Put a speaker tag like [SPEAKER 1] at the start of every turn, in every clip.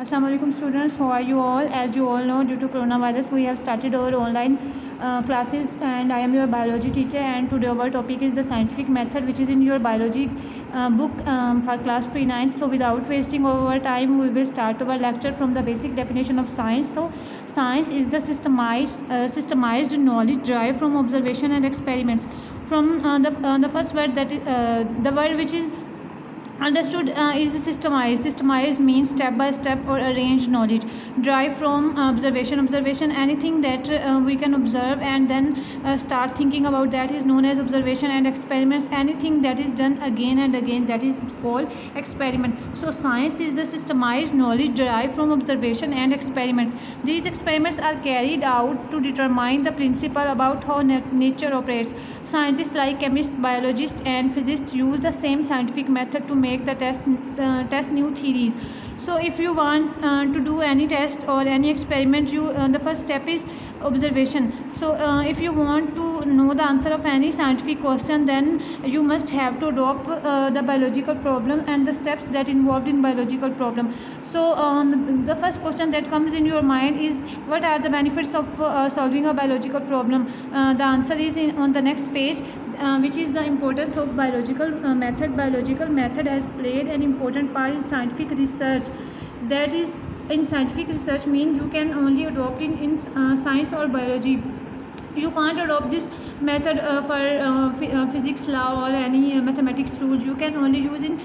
[SPEAKER 1] Assalamu alaikum students, how are you all? As you all know, due to coronavirus we have started our online classes, and I am your biology teacher, and today our topic is the scientific method, which is in your biology book for class pre-9. So without wasting our time, we will start our lecture from the basic definition of science. So science is the systemized knowledge derived from observation and experiments. From the first word, that is the word which is understood is systemized. Systemized means step by step or arranged knowledge derived from observation. Anything that we can observe and then start thinking about, that is known as observation. And experiments, anything that is done again and again, that is called experiment. So science is the systemized knowledge derived from observation and experiments. These experiments are carried out to determine the principle about how nature operates. Scientists like chemists, biologists and physicists use the same scientific method to make the test new theories. So if you want to do any test or any experiment, the first step is observation. So if you want to know the answer of any scientific question, then you must have to adopt the biological problem and the steps that involved in biological problem. So the first question that comes in your mind is, what are the benefits of solving a biological problem? The answer is on the next page, which is the importance of biological method. Biological method has played an important part in scientific research. That is, in scientific research means you can only adopt in science or biology. You can't adopt this method for physics law or any mathematics rules. You can only use in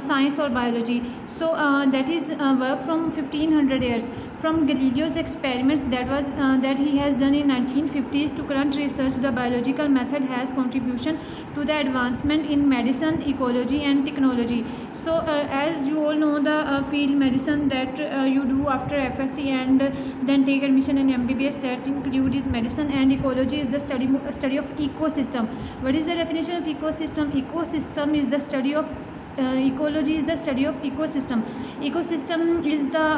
[SPEAKER 1] science or biology. So that is work from 1500 years, from Galileo's experiments that he has done in 1950s to current research. The biological method has contribution to the advancement in medicine, ecology and technology. So as you all know, the field medicine that you do after FSC and then take admission in MBBS, that includes medicine. And ecology is the study of ecosystem. What is the definition of ecosystem? Ecosystem is the study of ecology is the study of ecosystem. Ecosystem is the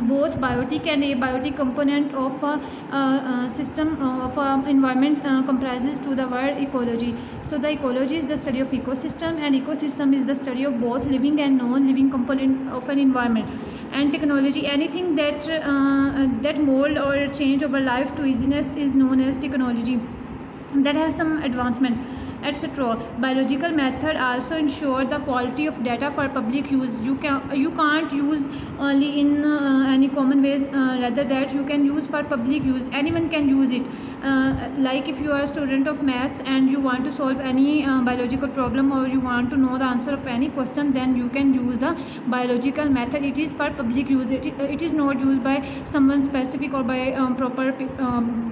[SPEAKER 1] both biotic and abiotic component of a system of environment comprises to the word ecology. So the ecology is the study of ecosystem, and ecosystem is the study of both living and non-living component of an environment. And technology, anything that mold or change our life to easiness is known as technology, that has some advancement, etc. Biological method also ensure the quality of data for public use. You can't use only in any common ways, rather that you can use for public use. Anyone can use it. Like if you are a student of maths and you want to solve any biological problem, or you want to know the answer of any question, then you can use the biological method. It is for public use. It is not used by someone specific or by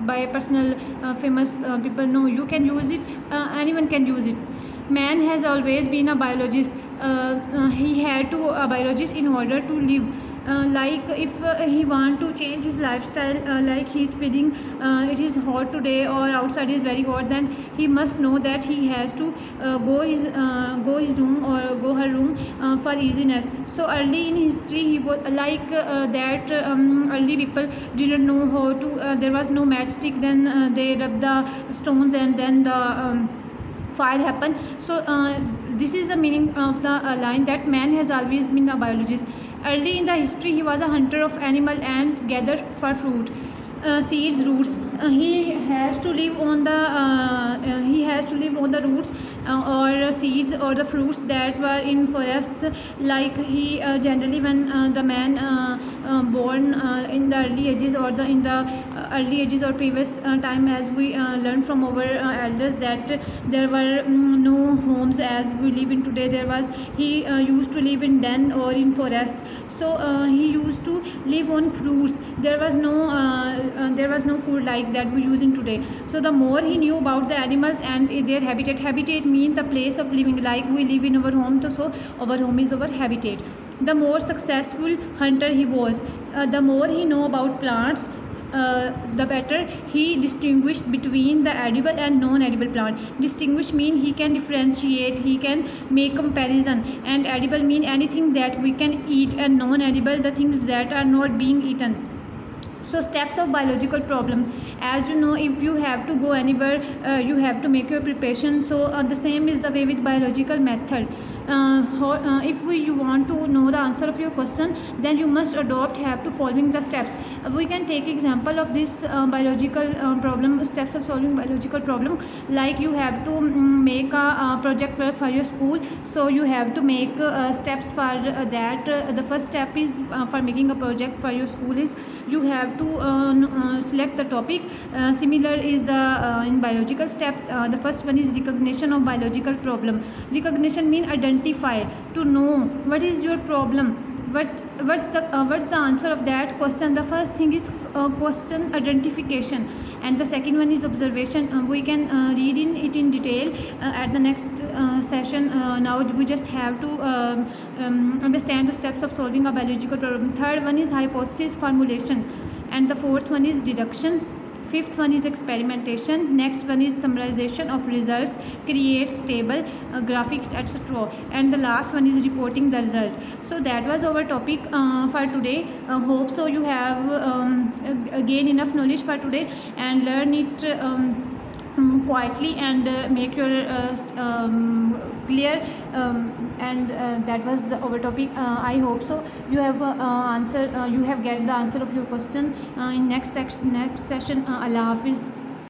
[SPEAKER 1] by personal famous people. No, you can use it. Anyone can use it. Man has always been a biologist. He had to a biologist in order to live. Like if he want to change his lifestyle, like he's feeling it is hot today or outside is very hot, then he must know that he has to go his room or go her room for easiness. So early in history, he was like that. Early people didn't know how to. There was no matchstick. Then they rub the stones, and then the fire happened. So this is the meaning of the line, that man has always been a biologist. Early in the history, he was a hunter of animal and gathered for fruit, seeds, roots. He has to live on the roots or seeds or the fruits that were in forests. Like he generally, when the man born in the early ages, or in the early ages or previous time, as we learned from our elders, that there were no homes as we live in today. He used to live in den or in forest. So he used to live on fruits. There was no food like that we using today. So the more he knew about the animals and their habitat means the place of living. Like we live in our home, so our home is our habitat. The more successful hunter he was, the more he know about plants, the better he distinguished between the edible and non-edible plant. Distinguish mean he can differentiate, he can make comparison. And edible mean anything that we can eat, and non-edible the things that are not being eaten. So steps of biological problem, as you know, if you have to go anywhere, you have to make your preparation. So the same is the way with biological method. If you want to know the answer of your question, then you must have to following the steps. We can take example of this biological problem, steps of solving biological problem. Like you have to make a project work for your school. So you have to make steps for that. The first step is for making a project for your school is you have to select the topic. Similar is the in biological step. The first one is recognition of biological problem. Recognition mean identify, to know what is your problem, what's the answer of that question. The first thing is question identification, and the second one is observation. We can read in it in detail at the next session. Now we just have to understand the steps of solving a biological problem. Third one is hypothesis formulation, and the fourth one is deduction. Fifth one is experimentation. Next one is summarization of results, creates table, graphics, etc. And the last one is reporting the result. So that was our topic for today. Hope so you have gained enough knowledge for today and learn it quietly and make your clear, and that was our topic. I hope so you have you have get the answer of your question in next session. Allah Hafiz.